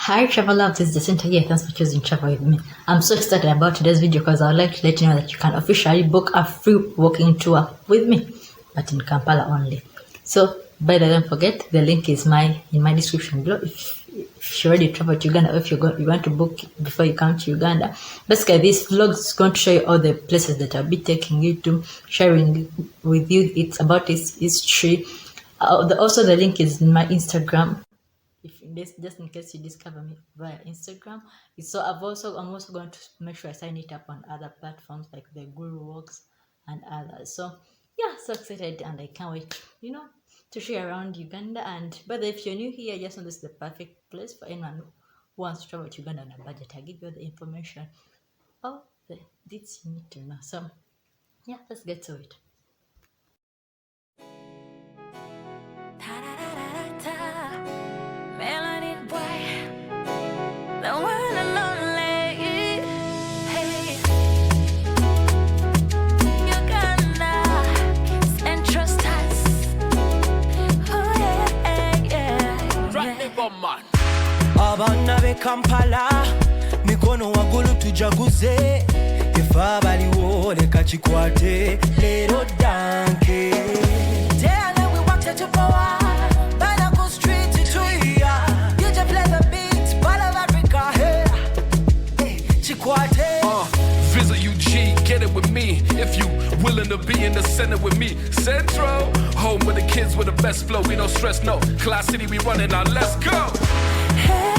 Hi traveler, this is Jacenta here. Thanks for choosing travel with me. I'm so excited about today's video because I would like to let you know that you can officially book a free walking tour with me, but in Kampala only. So, by the way, don't forget the link is in my description below. If you already traveled to Uganda, or if you want to book before you come to Uganda, basically this vlog is going to show you all the places that I'll be taking you to, sharing with you. It's about its history. Also, the link is in my Instagram. Just in case you discover me via Instagram. So I'm also going to make sure I sign it up on other platforms like the Guru Walks and others. So yeah, so excited and I can't wait, to share around Uganda. And but if you're new here, I just know this is the perfect place for anyone who wants to travel to Uganda on a budget. I give you the information, all the details you need to know. So yeah, let's get to it. Abana be Kampala mikono wagulu tujaguze efa baliwo leka kikwate lero danke tena we walk to power bana go street to Tuya you just play the beat ball of Africa hey kikwate visit UG, get it with me if you willing to be in the center with me. Central, home with the kids with the best flow. We don't stress, no. Class City, we running now. Let's go. Hey.